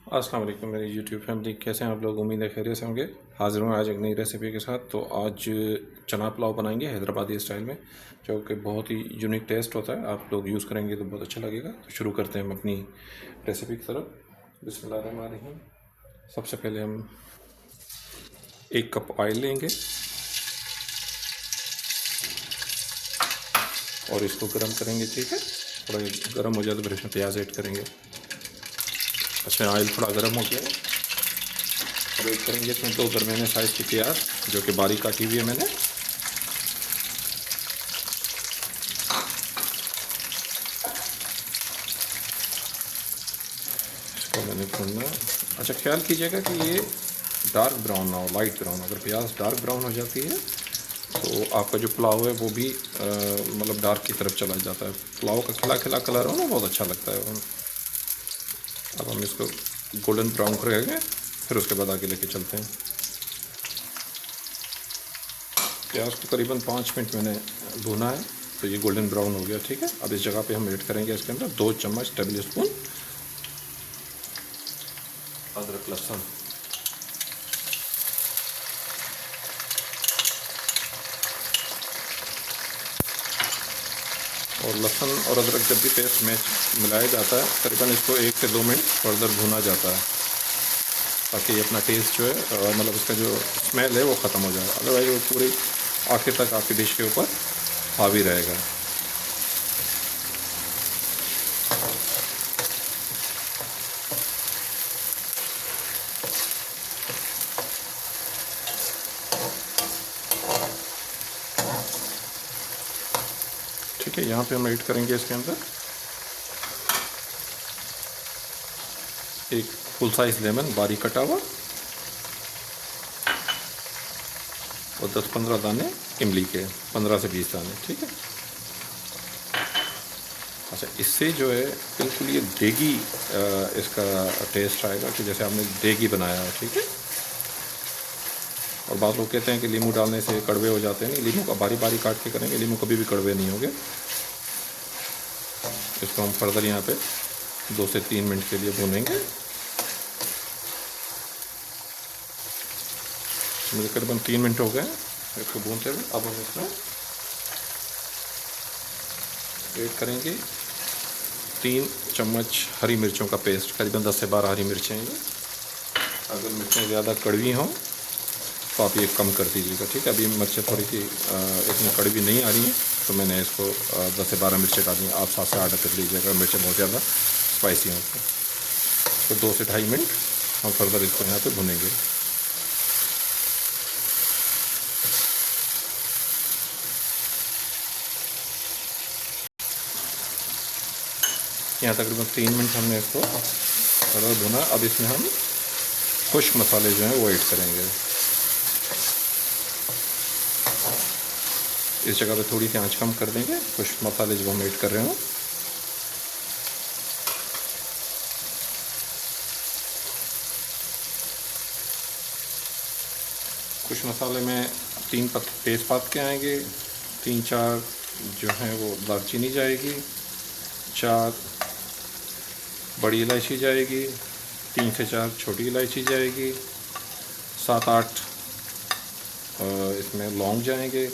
अस्सलाम वालेकुम मेरी यूट्यूब फैमिली, कैसे हैं आप लोग। उम्मीद है खैरियत से होंगे। हाज़िर हूँ आज एक नई रेसिपी के साथ। तो आज चना पुलाव बनाएंगे हैदराबादी स्टाइल में, जो कि बहुत ही यूनिक टेस्ट होता है। आप लोग यूज़ करेंगे तो बहुत अच्छा लगेगा। तो शुरू करते हैं हम अपनी रेसिपी की तरफ। बिस्मिल्लाहिर्रहमानिर्रहीम। सबसे पहले हम 1 कप ऑयल लेंगे और इसको गर्म करेंगे। ठीक है, थोड़ा गर्म हो जाए तो फिर इसमें प्याज ऐड करेंगे। अच्छा, ऑयल थोड़ा गर्म हो गया है। अब ऐड करेंगे इसमें 2 दरमियाने साइज़ की प्याज, जो कि बारीक काटी हुई है मैंने। इसको मैंने भूनना। अच्छा, ख्याल कीजिएगा कि ये डार्क ब्राउन ना हो, लाइट ब्राउन। अगर प्याज डार्क ब्राउन हो जाती है तो आपका जो पुलाव है वो भी मतलब डार्क की तरफ चला जाता है। पुलाव का खिला खिला कलर हो ना, बहुत अच्छा लगता है। अब हम इसको गोल्डन ब्राउन करेंगे, फिर उसके बाद आगे लेके चलते हैं। प्याज को करीबन 5 मिनट मैंने भुना है, तो ये गोल्डन ब्राउन हो गया। ठीक है, अब इस जगह पे हम ऐड करेंगे इसके अंदर 2 चम्मच टेबल स्पून अदरक लहसुन। और लहसुन और अदरक जब भी पेस्ट में मिलाया जाता है, करीबन इसको 1 से 2 मिनट फर्दर भुना जाता है, ताकि ये अपना टेस्ट जो है मतलब इसका जो स्मेल है वो ख़त्म हो जाए। अदरवाइज वो पूरी आखिर तक आपकी डिश के ऊपर हावी रहेगा। ठीक है, यहाँ पे हम ऐड करेंगे इसके अंदर 1 फुल साइज़ लेमन बारीक कटा हुआ और 10-15 दाने इमली के, 15 से 20 दाने। ठीक है। अच्छा, इससे जो है बिल्कुल ये देगी इसका टेस्ट आएगा कि जैसे आपने देगी बनाया हो। ठीक है। और बहुत लोग कहते हैं कि नींबू डालने से कड़वे हो जाते हैं। नहीं, नींबू का बारी बारी काट के करेंगे, नींबू कभी भी कड़वे नहीं होंगे। इसको हम फर्दर यहाँ पे 2 से 3 मिनट के लिए भूनेंगे। मुझे करीबन 3 मिनट हो गए इसको भूनते हुए। अब हम इसमें ऐड करेंगे 3 चम्मच हरी मिर्चों का पेस्ट, करीबन 10 से 12 हरी मिर्चें हैं ये। अगर मिर्चें ज़्यादा कड़वी हों तो आप ये कम कर दीजिएगा। ठीक है, अभी मिर्चें थोड़ी सी इतनी कड़वी नहीं आ रही हैं, तो मैंने इसको 10 से 12 मिर्चें डाली हैं। आप 7 से 8 कर लीजिएगा, मिर्चें बहुत ज़्यादा स्पाइसी हों तो 2 से 2.5 मिनट हम फर्दर इसको यहाँ पे भुनेंगे। यहाँ तकरीबन 3 मिनट हमने इसको फर्दर भुना। अब इसमें हम खुश्क मसाले जो हैं वो ऐड करेंगे। इस जगह पे थोड़ी सी आंच कम कर देंगे। खुश्क मसाले जब हम ऐड कर रहे हो, कुछ मसाले में 3 तेज़पात के आएंगे, 3-4 जो हैं वो दालचीनी जाएगी, 4 बड़ी इलायची जाएगी, 3 से 4 छोटी इलायची जाएगी, 7-8 इसमें लौंग जाएंगे,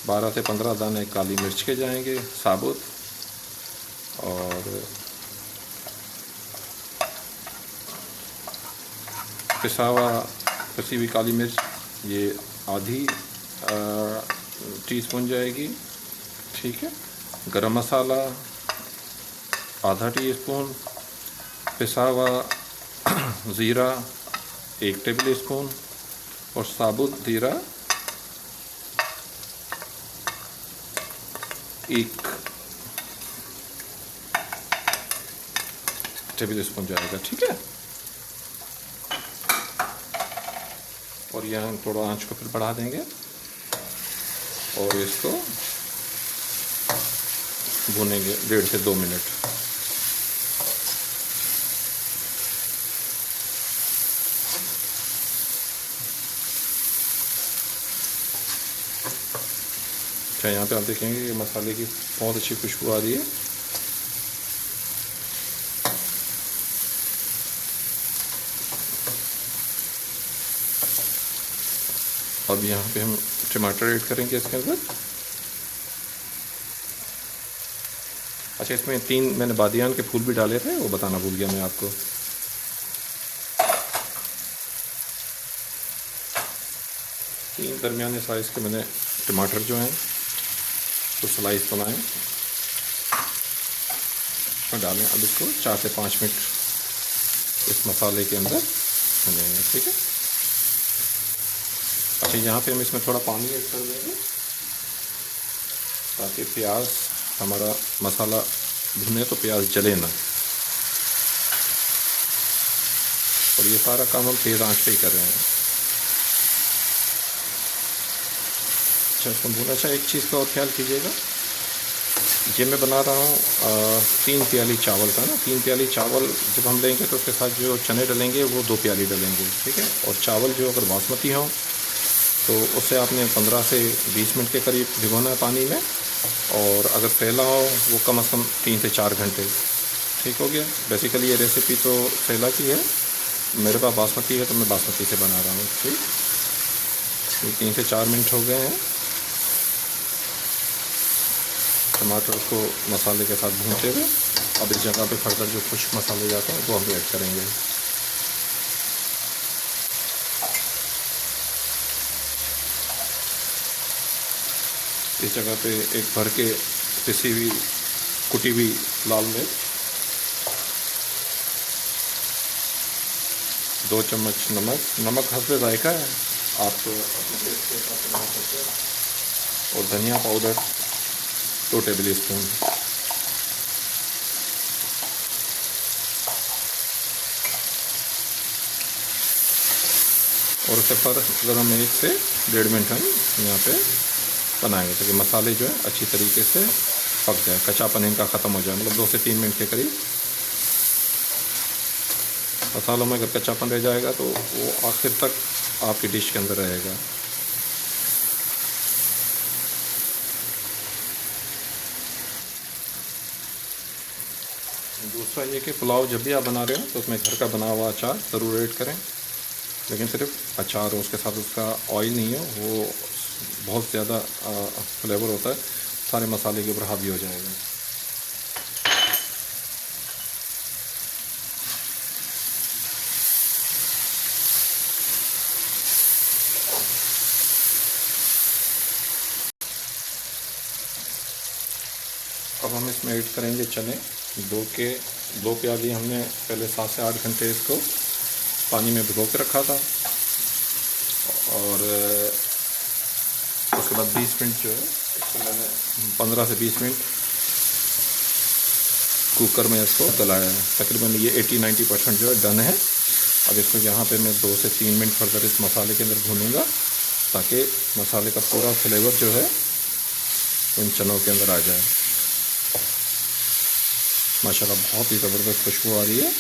12 से 15 दाने काली मिर्च के जाएंगे साबुत, और पिसी हुई काली मिर्च ये आधी टीस्पून जाएगी। ठीक है। गरम मसाला आधा टीस्पून, पिसा हुआ ज़ीरा 1 टेबल स्पून और साबुत ज़ीरा 1 टेबल स्पून जाएगा। ठीक है। और यहाँ हम थोड़ा आंच को फिर बढ़ा देंगे और इसको भूनेंगे 1.5 से 2 मिनट। अच्छा, यहाँ पे आप देखेंगे कि मसाले की बहुत अच्छी खुशबू आ रही है। अब यहाँ पे हम टमाटर ऐड करेंगे इसके अंदर। अच्छा, इसमें 3 मैंने बादियान के फूल भी डाले थे, वो बताना भूल गया मैं आपको। तीन दरमियाने साइज़ के मैंने टमाटर जो हैं तो स्लाइस बनाए और डालें। अब इसको 4 से 5 मिनट इस मसाले के अंदर भूनेंगे, ठीक है। अच्छा, यहाँ पे हम इसमें थोड़ा पानी ऐड कर देंगे ताकि प्याज हमारा मसाला भुने तो प्याज जले ना। और ये सारा काम हम तेज़ आंच पे ही कर रहे हैं। अच्छा, इसको भूना। अच्छा, एक चीज़ का और ख्याल कीजिएगा, ये मैं बना रहा हूँ 3 प्याली चावल का ना। 3 प्याली चावल जब हम लेंगे तो उसके साथ जो चने डलेंगे वो 2 प्याली डलेंगे, ठीक है। और चावल जो अगर बासमती हो तो उससे आपने 15 से 20 मिनट के करीब भिगोना है पानी में, और अगर फैला हो वो कम से कम 3 से 4 घंटे, ठीक हो गया। बेसिकली ये रेसिपी तो फैला की है, मेरे पास बासमती है तो मैं बासमती से बना रहा हूँ, ठीक। ये 3 से 4 मिनट हो गए हैं टमाटर को मसाले के साथ भूनते हुए। अब इस जगह पे फर्दर जो खुश्क मसाले जाते हैं वो हम ऐड करेंगे। इस जगह पे एक भर के पिसी हुई कुटी हुई लाल मिर्च, 2 चम्मच नमक हस्बे जायका है, आप अपने टेस्ट के हिसाब से बना सकते हैं। और धनिया पाउडर 2 टेबल स्पून। और उसके बाद अगर हम 1 से 1.5 मिनट हम यहाँ पे बनाएंगे ताकि मसाले जो है अच्छी तरीके से पक जाए, कच्चापन इनका ख़त्म हो जाए। मतलब 2 से 3 मिनट के करीब मसालों में अगर कच्चापन रह जाएगा तो वो आखिर तक आपकी डिश के अंदर रहेगा। दूसरा ये कि पुलाव जब भी आप बना रहे हो तो उसमें घर का बना हुआ अचार ज़रूर ऐड करें, लेकिन सिर्फ अचार हो, उसके साथ उसका ऑयल नहीं हो, वो बहुत ज़्यादा फ्लेवर होता है, सारे मसाले के ऊपर हावी हो जाएगा। अब हम इसमें ऐड करेंगे चने। 2 प्याली हमने पहले 7 से 8 घंटे इसको पानी में भिगो के रखा था, और उसके बाद 20 मिनट जो है इसको मैंने 15 से 20 मिनट कुकर में इसको गलाया है। तकरीबन ये 80-90% जो है डन है। अब इसको यहाँ पे मैं 2 से 3 मिनट फर्दर इस मसाले के अंदर भूनूंगा ताकि मसाले का पूरा फ्लेवर जो है इन चनों के अंदर आ जाए। माशाल्लाह बहुत ही ज़बरदस्त खुशबू आ रही है।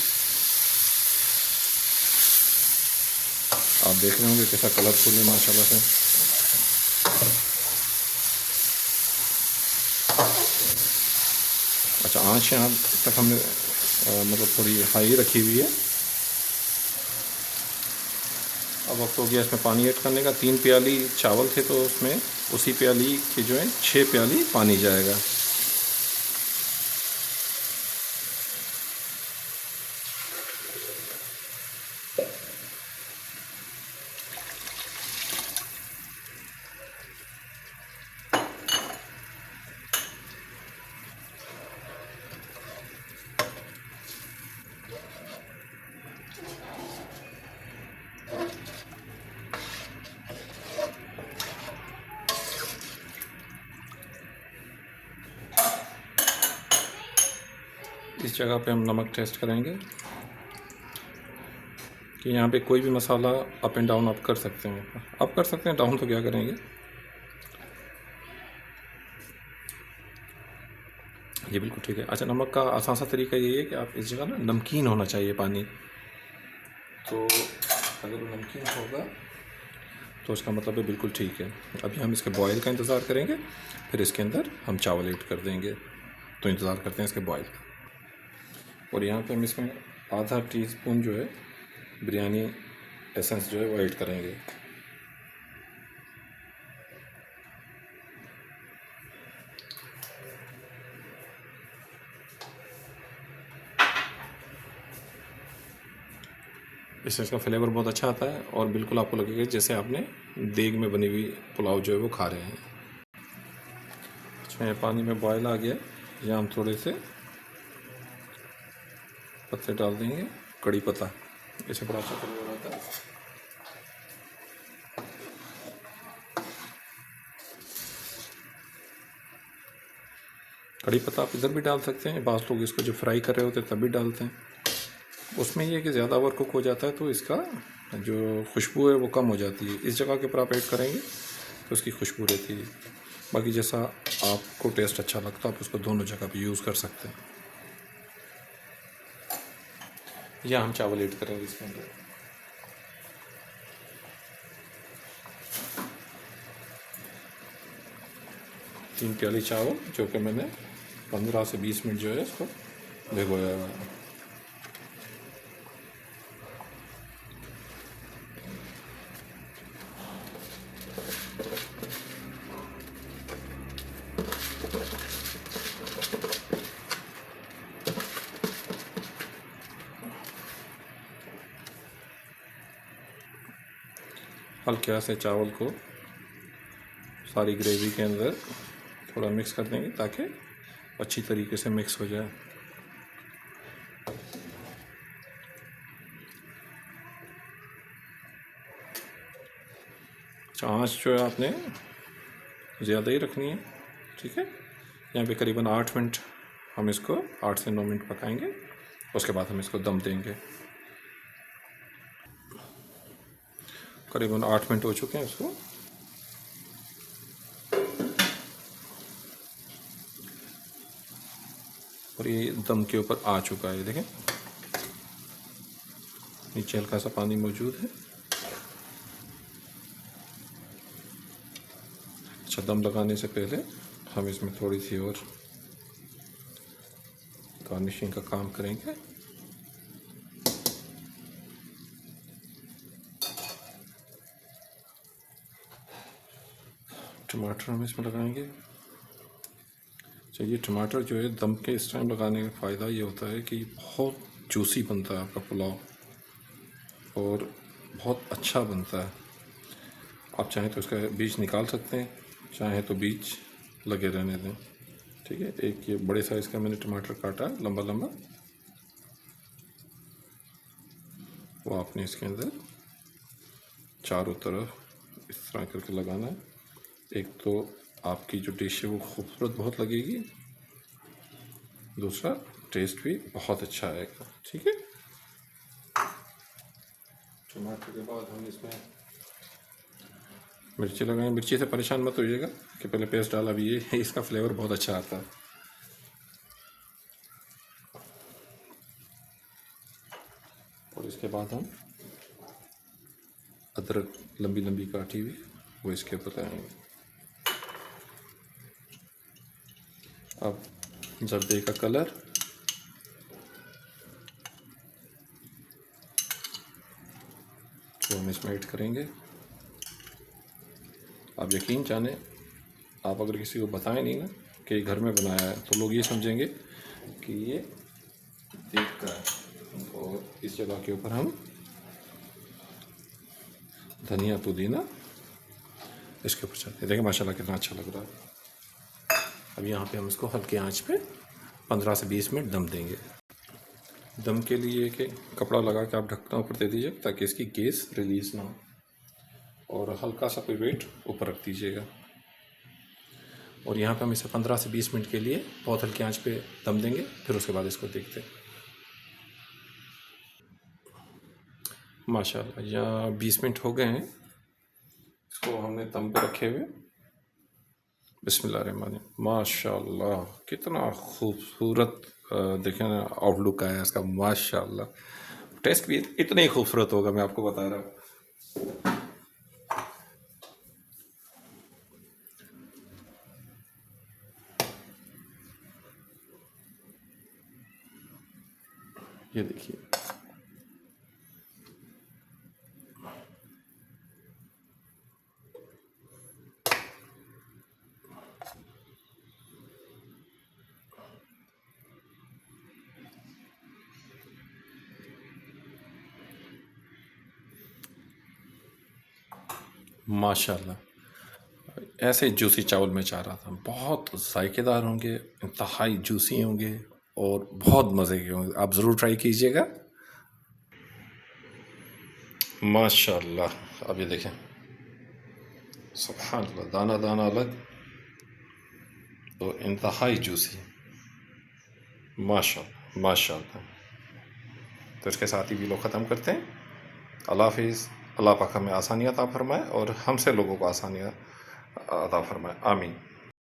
आप देख रहे होंगे कैसा कलरफुल है माशाल्लाह से। अच्छा, आँच यहाँ तक हमने मतलब थोड़ी हाई रखी हुई है। अब वक्त हो गया इसमें पानी ऐड करने का। 3 प्याली चावल थे तो उसमें उसी प्याली की जो है 6 प्याली पानी जाएगा। इस जगह पे हम नमक टेस्ट करेंगे कि यहाँ पे कोई भी मसाला अप एंड डाउन आप कर सकते हैं। अप कर सकते हैं, डाउन तो क्या करेंगे। ये बिल्कुल ठीक है। अच्छा, नमक का आसान सा तरीका ये है कि आप इस जगह ना नमकीन होना चाहिए पानी, तो अगर वो नमकीन होगा तो उसका मतलब है बिल्कुल ठीक है। अभी हम इसके बॉयल का इंतज़ार करेंगे, फिर इसके अंदर हम चावल ऐड कर देंगे। तो इंतज़ार करते हैं इसके बॉयल का। और यहाँ पे हम इसमें आधा टीस्पून जो है बिरयानी एसेंस जो है वो ऐड करेंगे। इससे इसका फ्लेवर बहुत अच्छा आता है और बिल्कुल आपको लगेगा जैसे आपने देग में बनी हुई पुलाव जो है वो खा रहे हैं। अच्छा, पानी में बॉयल आ गया। यहाँ हम थोड़े से पत्ते डाल देंगे, कड़ी पत्ता, इससे बड़ा अच्छा फ्लेवर आता है। कड़ी पत्ता आप इधर भी डाल सकते हैं, बास लोग इसको जो फ्राई कर रहे होते हैं तब भी डालते हैं। उसमें ये कि ज़्यादा ओवर कुक हो जाता है तो इसका जो खुशबू है वो कम हो जाती है। इस जगह के ऊपर आप ऐड करेंगे तो उसकी खुशबू रहती है। बाकी जैसा आपको टेस्ट अच्छा लगता है आप उसको दोनों जगह पे यूज़ कर सकते हैं। या हम चावल ऐड करेंगे इसके अंदर। तीन प्याली चावल जो कि मैंने 15 से 20 मिनट जो है इसको भिगोया हुआ है। हल्के से चावल को सारी ग्रेवी के अंदर थोड़ा मिक्स कर देंगे ताकि अच्छी तरीके से मिक्स हो जाए। आँच जो है आपने ज़्यादा ही रखनी है, ठीक है। यहाँ पे करीबन 8 मिनट हम इसको 8 से 9 मिनट पकाएंगे, उसके बाद हम इसको दम देंगे। करीबन 8 मिनट हो चुके हैं इसको। और ये दम के ऊपर आ चुका है, देखें नीचे हल्का सा पानी मौजूद है। अच्छा, दम लगाने से पहले हम इसमें थोड़ी सी और गार्निशिंग का काम करेंगे। टमाटर हम इसमें लगाएंगे। चाहिए टमाटर जो है दम के इस टाइम लगाने का फ़ायदा ये होता है कि बहुत जूसी बनता है आपका पुलाव और बहुत अच्छा बनता है। आप चाहें तो इसका बीज निकाल सकते हैं, चाहें तो बीज लगे रहने दें, ठीक है। एक ये बड़े साइज़ का मैंने टमाटर काटा है लंबा लंबा, वो आपने इसके अंदर चारों तरफ इस तरह करके लगाना है। एक तो आपकी जो डिश है वो खूबसूरत बहुत लगेगी, दूसरा टेस्ट भी बहुत अच्छा आएगा, ठीक है। टमाटर के बाद हम इसमें मिर्ची लगाएं। मिर्ची से परेशान मत होइएगा कि पहले पेस्ट डाला, भी ये इसका फ्लेवर बहुत अच्छा आता है। और इसके बाद हम अदरक लंबी लंबी काटी हुई वो इसके ऊपर लगाएंगे। अब जर्दे का कलर, वो हम इसमें ऐड करेंगे। आप यकीन जाने, आप अगर किसी को बताएं नहीं ना कि घर में बनाया है तो लोग ये समझेंगे कि ये देख का है। और इस जगह के ऊपर हम धनिया पुदीना इसके ऊपर चलते हैं। देखिए माशाल्लाह कितना अच्छा लग रहा है। अब यहाँ पे हम इसको हल्के आंच पे 15 से 20 मिनट दम देंगे। दम के लिए कि कपड़ा लगा के आप ढक्कना ऊपर दे दीजिए ताकि इसकी गैस रिलीज़ ना हो, और हल्का सा कोई वेट ऊपर रख दीजिएगा। और यहाँ पे हम इसे 15 से 20 मिनट के लिए बहुत हल्की आंच पे दम देंगे, फिर उसके बाद इसको देखते हैं। माशाल्लाह यहाँ 20 मिनट हो गए हैं, इसको हमने दम पे रखे हुए। बिस्मिल्लाहिर्रहमानिर्रहीम, माशाल्लाह कितना खूबसूरत देखें ना आउटलुक आया इसका, माशाल्लाह। टेस्ट भी इतना ही खूबसूरत होगा, मैं आपको बता रहा हूँ। ये देखिए, माशाल्लाह। ऐसे जूसी चावल मैं चाह रहा था, बहुत जायकेदार होंगे, इंतहाई जूसी होंगे और बहुत मज़े के होंगे। आप ज़रूर ट्राई कीजिएगा। माशाल्लाह। अब ये देखें, सुभान अल्लाह, दाना दाना अलग तो इंतहाई जूसी। माशाल्लाह माशाल्लाह। तो इसके साथ ही वीडियो ख़त्म करते हैं। अल्लाह हाफिज़। अल्लाह पाक हमें आसानियाँ अता फरमाए और हमसे लोगों को आसानियाँ अता फरमाए। आमीन।